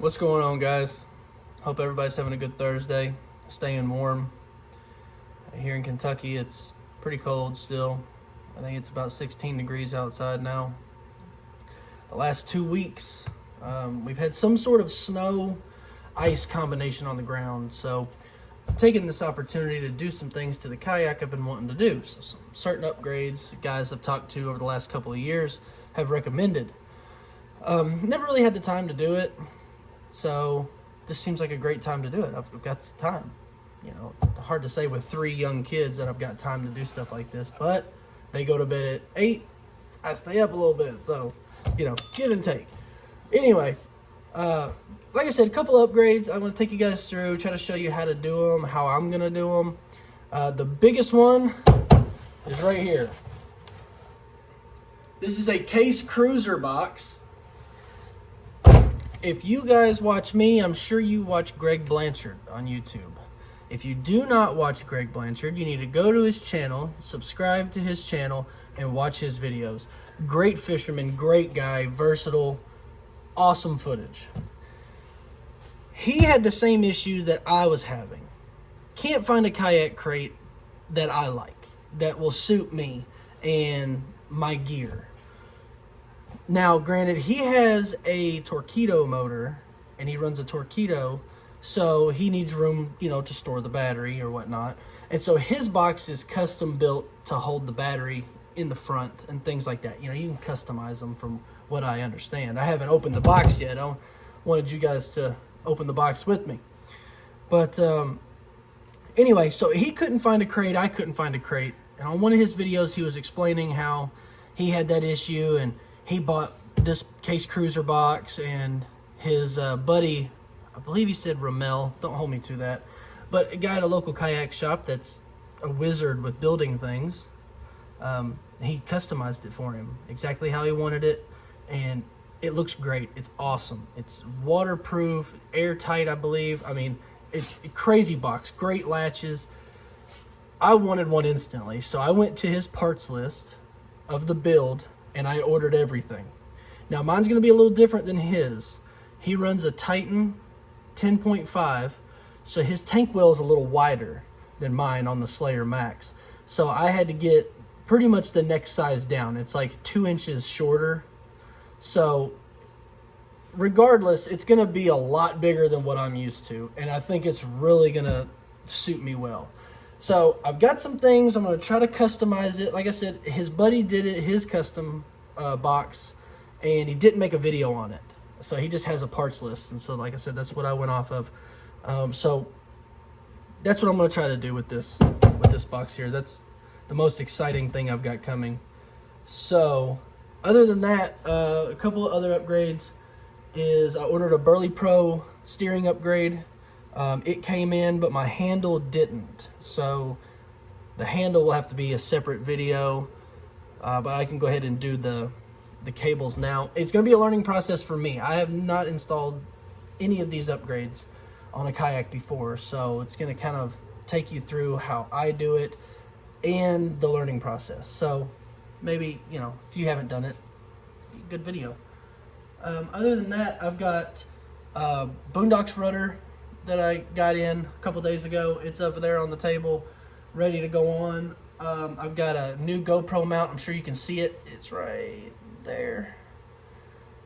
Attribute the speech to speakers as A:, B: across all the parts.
A: What's going on, guys? Hope everybody's having a good Thursday, staying warm. Here in Kentucky, it's pretty cold still. I think it's about 16 degrees outside now. The last 2 weeks, we've had some sort of snow-ice combination on the ground, so I've taken this opportunity to do some things to the kayak I've been wanting to do. So some certain upgrades guys I've talked to over the last couple of years have recommended. Never really had the time to do it. So this seems like a great time to do it. I've got time. You know, it's hard to say with 3 young kids that I've got time to do stuff like this, but they go to bed at 8. I stay up a little bit, so, you know, give and take. Anyway, like I said, a couple upgrades I'm going to take you guys through, try to show you how to do them, how I'm going to do them. The biggest one is right here. This is a case cruiser box. If you guys watch me, I'm sure you watch Greg Blanchard on YouTube. If you do not watch Greg Blanchard, you need to go to his channel, subscribe to his channel, and watch his videos. Great fisherman, great guy, versatile, awesome footage. He had the same issue that I was having. Can't find a kayak crate that I like, that will suit me and my gear. Now, granted, he has a Torpedo motor, and he runs a Torpedo, so he needs room, you know, to store the battery or whatnot. And so his box is custom built to hold the battery in the front and things like that. You know, you can customize them from what I understand. I haven't opened the box yet. I wanted you guys to open the box with me. But anyway, so he couldn't find a crate. I couldn't find a crate. And on one of his videos, he was explaining how he had that issue, and he bought this case cruiser box, and his buddy, I believe he said Ramel, don't hold me to that, but a guy at a local kayak shop that's a wizard with building things, he customized it for him exactly how he wanted it, and it looks great. It's awesome. It's waterproof, airtight, I believe. I mean, it's a crazy box, great latches. I wanted one instantly, so I went to his parts list of the build, and I ordered everything. Now, mine's going to be a little different than his. He runs a Titan 10.5, so his tank wheel is a little wider than mine on the Slayer Max. So I had to get pretty much the next size down. It's like 2 inches shorter. So regardless, it's going to be a lot bigger than what I'm used to, and I think it's really going to suit me well. So I've got some things. I'm going to try to customize it. Like I said, his buddy did it, his custom box, and he didn't make a video on it. So he just has a parts list. And so, like I said, that's what I went off of. So that's what I'm going to try to do with this box here. That's the most exciting thing I've got coming. So other than that, a couple of other upgrades is I ordered a Burley Pro steering upgrade. It came in, but my handle didn't. So the handle will have to be a separate video, but I can go ahead and do the cables now. It's going to be a learning process for me. I have not installed any of these upgrades on a kayak before, so it's going to kind of take you through how I do it and the learning process. So maybe, you know, if you haven't done it, good video. Other than that, I've got Boondocks rudder that I got in a couple days ago. It's over there on the table, ready to go on. I've got a new GoPro mount. I'm sure you can see it. It's right there.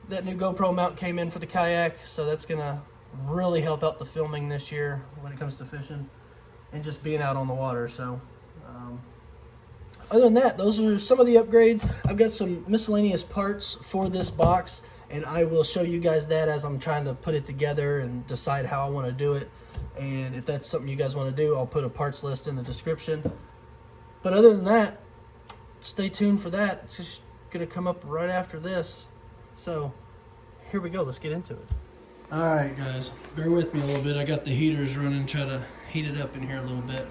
A: That new GoPro mount came in for the kayak, so that's gonna really help out the filming this year when it comes to fishing and just being out on the water. So other than that, those are some of the upgrades. I've got some miscellaneous parts for this box, and I will show you guys that as I'm trying to put it together and decide how I want to do it. And if that's something you guys want to do, I'll put a parts list in the description. But other than that, stay tuned for that. It's just going to come up right after this. So here we go. Let's get into it. All right, guys. Bear with me a little bit. I got the heaters running. Try to heat it up in here a little bit.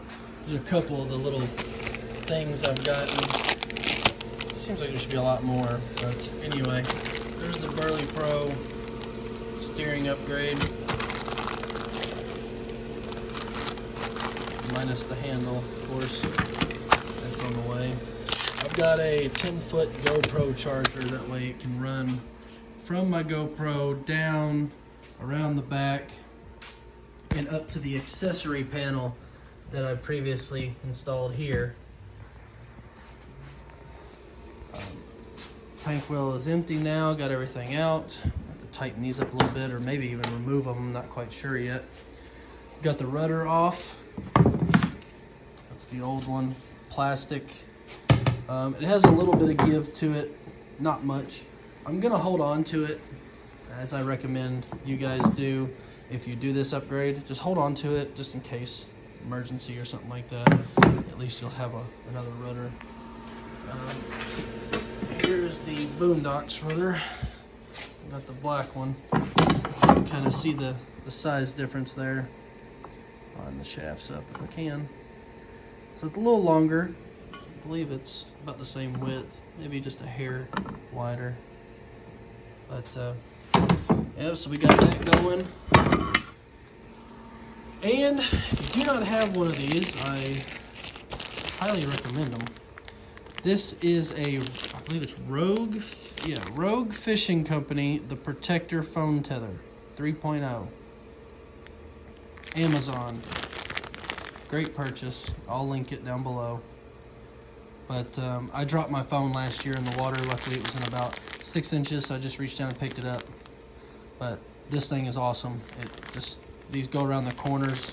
A: There's a couple of the little things I've gotten. Seems like there should be a lot more. But anyway, there's the Burley Pro steering upgrade. Minus the handle, of course. That's on the way. I've got a 10-foot GoPro charger. That way it can run from my GoPro down around the back, and up to the accessory panel that I previously installed here. Tank well is empty now, got everything out. Have to tighten these up a little bit, or maybe even remove them, I'm not quite sure yet. Got the rudder off. That's the old one, plastic. It has a little bit of give to it, not much. I'm gonna hold on to it, as I recommend you guys do. If you do this upgrade, just hold on to it just in case emergency or something like that. At least you'll have another rudder. Here's the Boondocks rudder. Got the black one. Kind of see the size difference there. Line the shafts up if I can. So it's a little longer. I believe it's about the same width, maybe just a hair wider. But yeah, so we got that going. And if you do not have one of these, I highly recommend them. This is I believe it's Rogue Fishing Company, the Protector Phone Tether 3.0. Amazon. Great purchase. I'll link it down below. But I dropped my phone last year in the water. Luckily it was in about 6 inches, so I just reached down and picked it up. But this thing is awesome. These go around the corners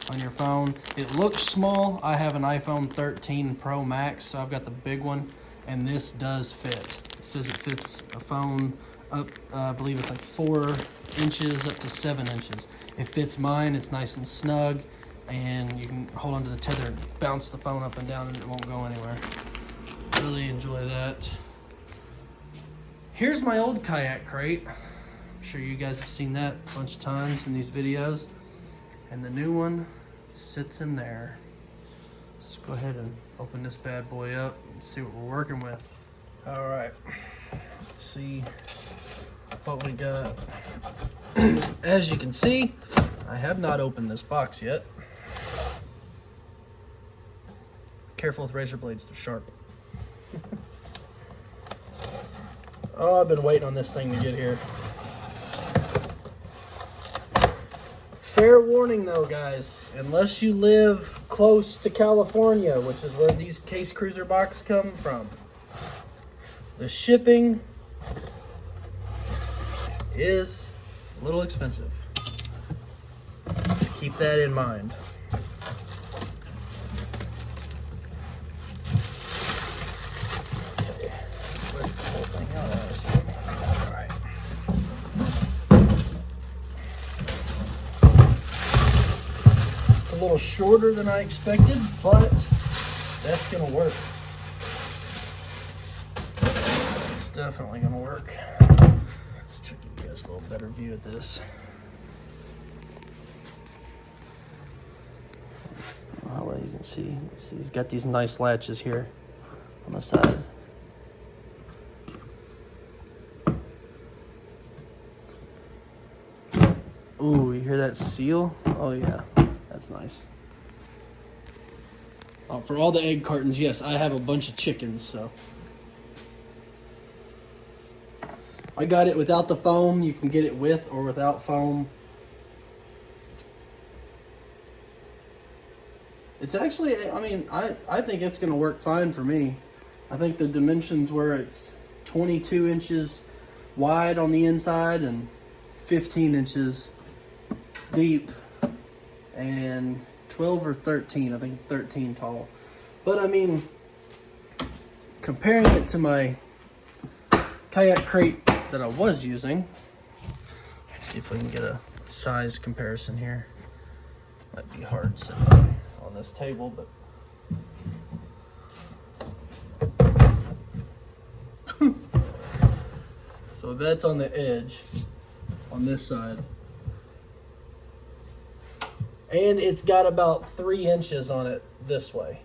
A: on your phone. It looks small. I have an iPhone 13 Pro Max, so I've got the big one, and this does fit. It says it fits a phone up, I believe it's like 4 inches up to 7 inches. It fits mine. It's nice and snug, and you can hold onto the tether and bounce the phone up and down, and it won't go anywhere. Really enjoy that. Here's my old Kayak Crate. I'm sure you guys have seen that a bunch of times in these videos. And the new one sits in there. Let's go ahead and open this bad boy up and see what we're working with. All right, let's see what we got. As you can see, I have not opened this box yet. Careful with razor blades, they're sharp. Oh, I've been waiting on this thing to get here. Fair warning though, guys, unless you live close to California, which is where these Case Cruiser boxes come from, the shipping is a little expensive. Just keep that in mind. Okay, let's get the whole thing out of this. All right. A little shorter than I expected, but that's gonna work. It's definitely gonna work. Let's try to give you guys a little better view of this. Well, you can see he's got these nice latches here on the side. Ooh, you hear that seal? Oh yeah. That's nice. For all the egg cartons, yes, I have a bunch of chickens, so. I got it without the foam. You can get it with or without foam. It's actually, I mean, I think it's going to work fine for me. I think the dimensions where it's 22 inches wide on the inside and 15 inches deep. And 12 or 13, I think it's 13 tall. But I mean, comparing it to my Kayak Crate that I was using, let's see if we can get a size comparison here. Might be hard sitting on this table, but so that's on the edge on this side. And it's got about 3 inches on it this way.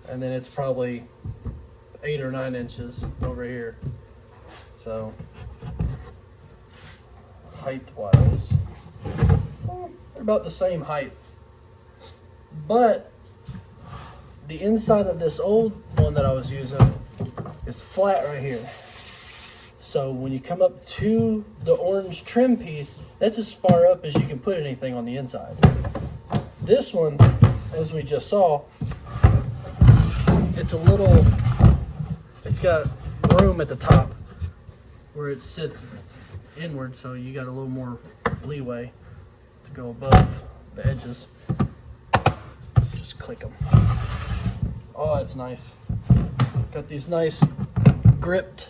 A: And then it's probably 8 or 9 inches over here. So, height-wise, they're about the same height. But the inside of this old one that I was using is flat right here. So when you come up to the orange trim piece, that's as far up as you can put anything on the inside. This one, as we just saw, it's got room at the top where it sits inward, so you got a little more leeway to go above the edges. Just click them. Oh, that's nice. Got these nice gripped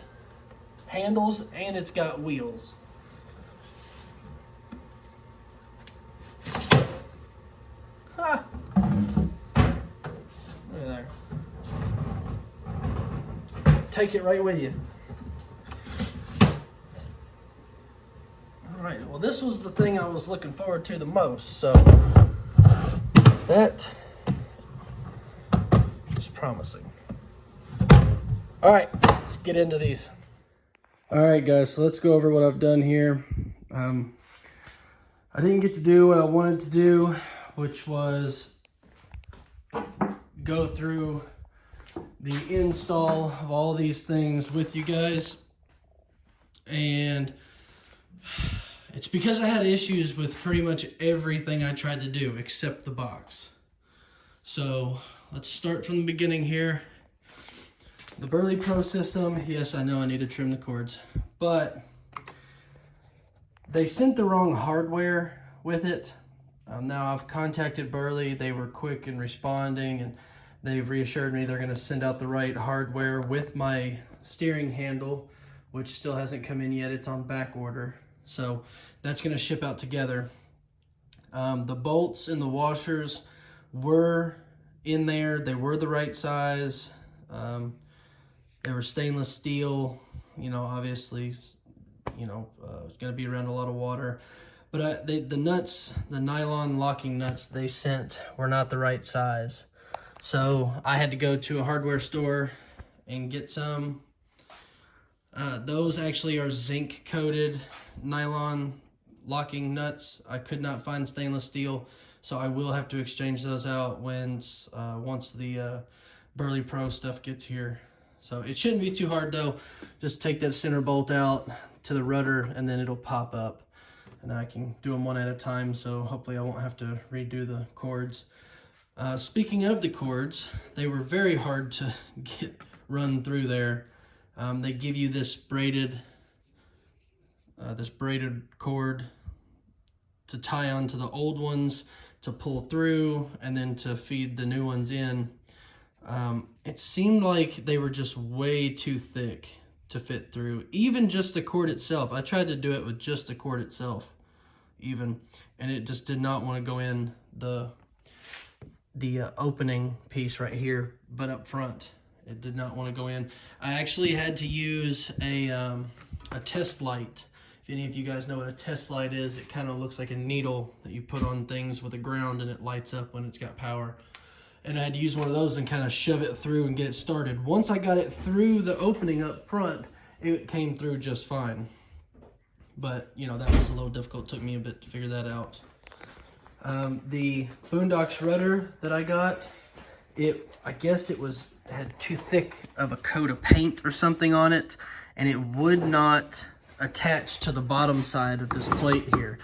A: handles, and it's got wheels. Ha! Look at there. Take it right with you. All right, well, this was the thing I was looking forward to the most, so that is promising. All right, let's get into these. All right, guys, so let's go over what I've done here. I didn't get to do what I wanted to do, which was go through the install of all these things with you guys. And it's because I had issues with pretty much everything I tried to do except the box. So let's start from the beginning here. The Burley Pro system, yes, I know I need to trim the cords, but they sent the wrong hardware with it. Now I've contacted Burley. They were quick in responding, and they've reassured me they're going to send out the right hardware with my steering handle, which still hasn't come in yet. It's on back order, so that's going to ship out together. The bolts and the washers were in there. They were the right size. They were stainless steel, you know, obviously, you know, it's going to be around a lot of water. But the nuts, the nylon locking nuts they sent were not the right size. So I had to go to a hardware store and get some. Those actually are zinc coated nylon locking nuts. I could not find stainless steel, so I will have to exchange those out once the Burley Pro stuff gets here. So it shouldn't be too hard though. Just take that center bolt out to the rudder and then it'll pop up. And then I can do them one at a time, so hopefully I won't have to redo the cords. Speaking of the cords, they were very hard to run through there. They give you this braided cord to tie onto the old ones to pull through and then to feed the new ones in. It seemed like they were just way too thick to fit through, even just the cord itself. I tried to do it with just the cord itself even, and it just did not want to go in the opening piece right here, but up front it did not want to go in. I actually had to use a test light. If any of you guys know what a test light is, it kind of looks like a needle that you put on things with a ground and it lights up when it's got power. And I had to use one of those and kind of shove it through and get it started. Once I got it through the opening up front, it came through just fine. But, you know, that was a little difficult. It took me a bit to figure that out. The Boondocks rudder that I got, I guess it had too thick of a coat of paint or something on it, and it would not attach to the bottom side of this plate here.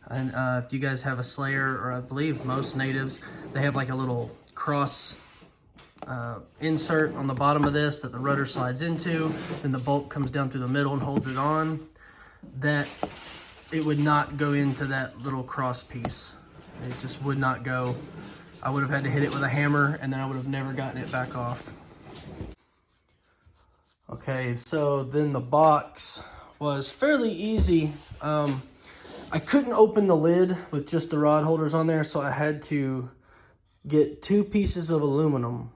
A: And if you guys have a Slayer, or I believe most natives, they have like a little cross insert on the bottom of this that the rudder slides into, and the bolt comes down through the middle and holds it on. That it would not go into that little cross piece. It just would not go. I would have had to hit it with a hammer, and then I would have never gotten it back off. Okay, so then the box was fairly easy. I couldn't open the lid with just the rod holders on there, so I had to get 2 pieces of aluminum.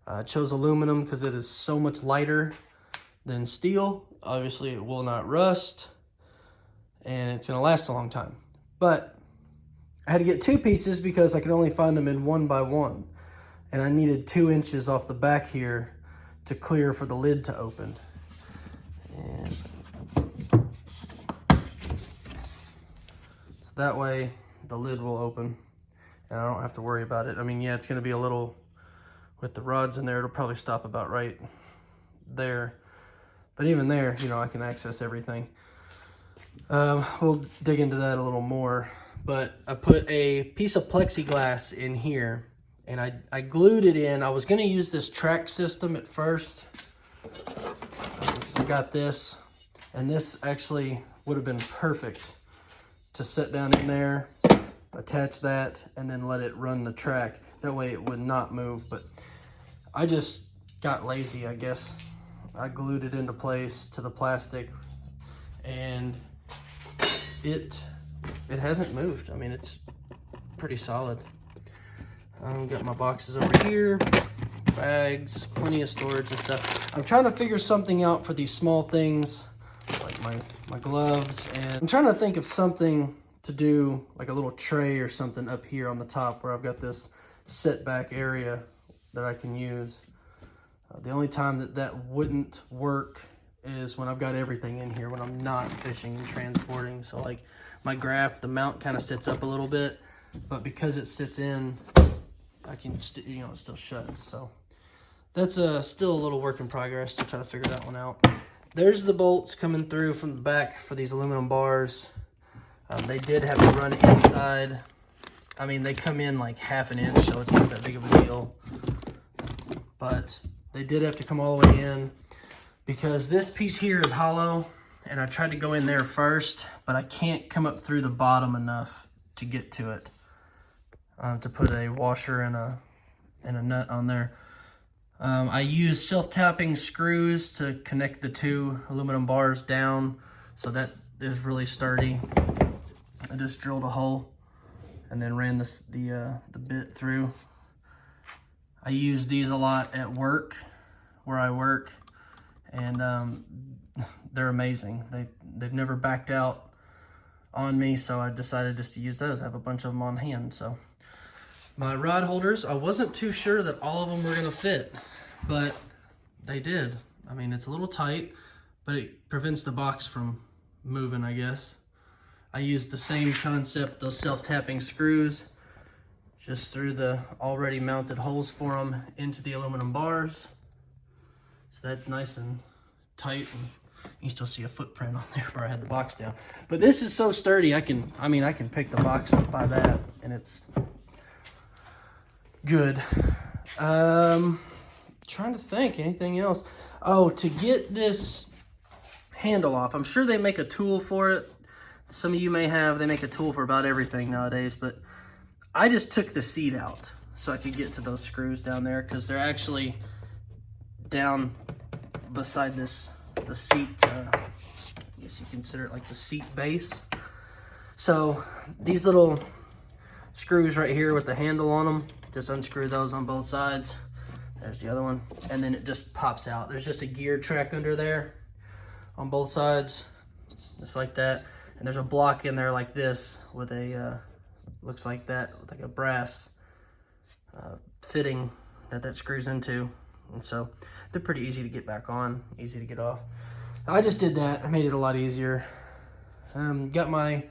A: I chose aluminum because it is so much lighter than steel. Obviously, it will not rust, and it's going to last a long time. But I had to get 2 pieces because I could only find them in 1x1, and I needed 2 inches off the back here to clear for the lid to open. And so that way the lid will open and I don't have to worry about it. I mean, yeah, it's going to be a little, with the rods in there, it'll probably stop about right there. But even there, you know, I can access everything. We'll dig into that a little more. But I put a piece of plexiglass in here, and I glued it in. I was going to use this track system at first. I got this, and this actually would have been perfect to sit down in there, attach that, and then let it run the track. That way it would not move, but I just got lazy, I guess. I glued it into place to the plastic, and it hasn't moved. I mean, it's pretty solid. Got my boxes over here, bags, plenty of storage and stuff. I'm trying to figure something out for these small things, like my gloves, and I'm trying to think of something to do, like a little tray or something up here on the top where I've got this set back area that I can use. The only time that wouldn't work is when I've got everything in here, when I'm not fishing and transporting. So like my graph, the mount kind of sits up a little bit, but because it sits in, I can, you know, it still shuts. So that's still a little work in progress to try to figure that one out. There's the bolts coming through from the back for these aluminum bars. They did have to run inside. I mean, they come in like half an inch, so it's not that big of a deal. But they did have to come all the way in because this piece here is hollow, and I tried to go in there first, but I can't come up through the bottom enough to get to it, to put a washer and a nut on there. I used self-tapping screws to connect the two aluminum bars down, so that is really sturdy. I just drilled a hole and then ran the bit through. I use these a lot at work, where I work, and they're amazing. They've never backed out on me, so I decided just to use those. I have a bunch of them on hand. So my rod holders, I wasn't too sure that all of them were gonna fit, but they did. I mean, it's a little tight, but it prevents the box from moving, I guess. I used the same concept, those self-tapping screws, just threw the already mounted holes for them into the aluminum bars. So that's nice and tight, and you can still see a footprint on there where I had the box down. But this is so sturdy, I can pick the box up by that, and it's good. Trying to think, anything else? Oh, to get this handle off, I'm sure they make a tool for it. Some of you may have, they make a tool for about everything nowadays, but I just took the seat out so I could get to those screws down there, because they're actually down beside the seat. I guess you consider it like the seat base. So these little screws right here with the handle on them, just unscrew those on both sides. There's the other one, and then it just pops out. There's just a gear track under there on both sides, just like that. And there's a block in there like this with a looks like that, like a brass fitting that screws into. And so they're pretty easy to get back on, easy to get off. I just did that. I made it a lot easier. Got my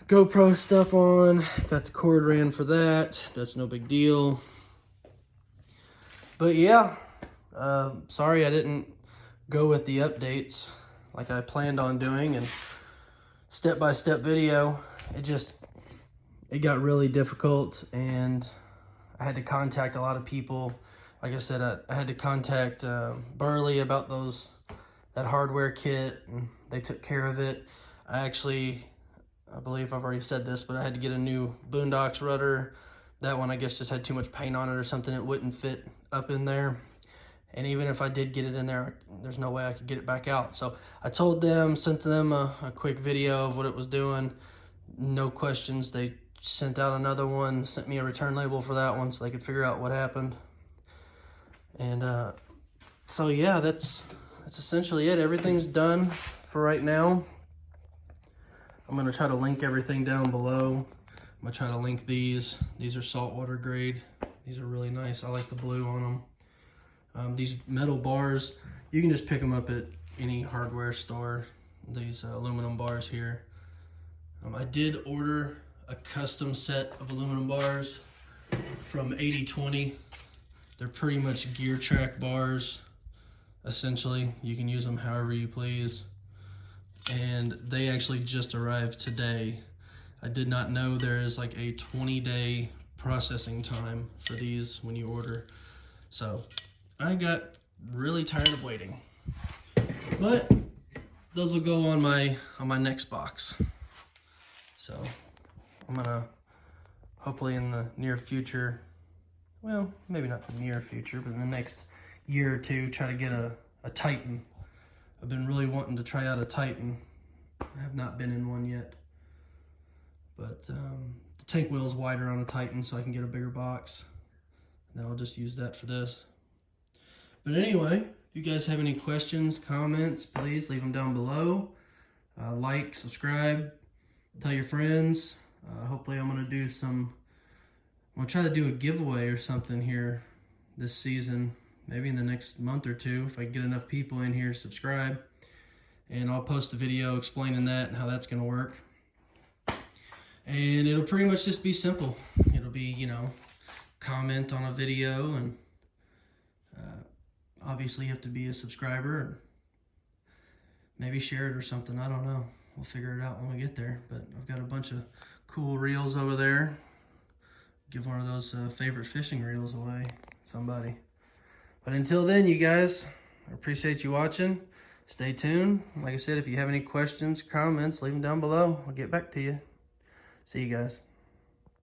A: GoPro stuff on, got the cord ran for that. That's no big deal. But yeah, sorry I didn't go with the updates like I planned on doing, and step-by-step video. It got really difficult, and I had to contact a lot of people. Like I said, I had to contact Burley about that hardware kit, and they took care of it. I believe I've already said this, but I had to get a new Boondocks rudder. That one, I guess, just had too much paint on it or something. It wouldn't fit up in there. And even if I did get it in there, there's no way I could get it back out. So I told them, sent them a quick video of what it was doing. No questions. They sent out another one, sent me a return label for that one so they could figure out what happened. And so yeah, that's essentially it. Everything's done for right now. I'm gonna try to link everything down below. I'm gonna try to link these. These are saltwater grade. These are really nice. I like the blue on them. These metal bars, you can just pick them up at any hardware store. These aluminum bars here. I did order a custom set of aluminum bars from 80/20. They're pretty much gear track bars. essentially. You can use them however you please. And they actually just arrived today. I did not know there is like a 20-day processing time for these when you order. So I got really tired of waiting. But those will go on my next box. So I'm gonna hopefully in the near future, well, maybe not the near future, but in the next year or two, try to get a Titan. I've been really wanting to try out a Titan. I have not been in one yet. But the tank wheel is wider on a Titan, so I can get a bigger box. And then I'll just use that for this. But anyway, if you guys have any questions, comments, please leave them down below. Like, subscribe, tell your friends. Hopefully I'm going to try to do a giveaway or something here this season. Maybe in the next month or two, if I get enough people in here to subscribe. And I'll post a video explaining that and how that's going to work. And it'll pretty much just be simple. It'll be, you know, comment on a video, and obviously you have to be a subscriber, and maybe share it or something. I don't know. We'll figure it out when we get there. But I've got a bunch of cool reels over there. Give one of those favorite fishing reels away to somebody. But until then, you guys, I appreciate you watching. Stay tuned. Like I said, if you have any questions, comments, leave them down below. I'll get back to you. See you guys.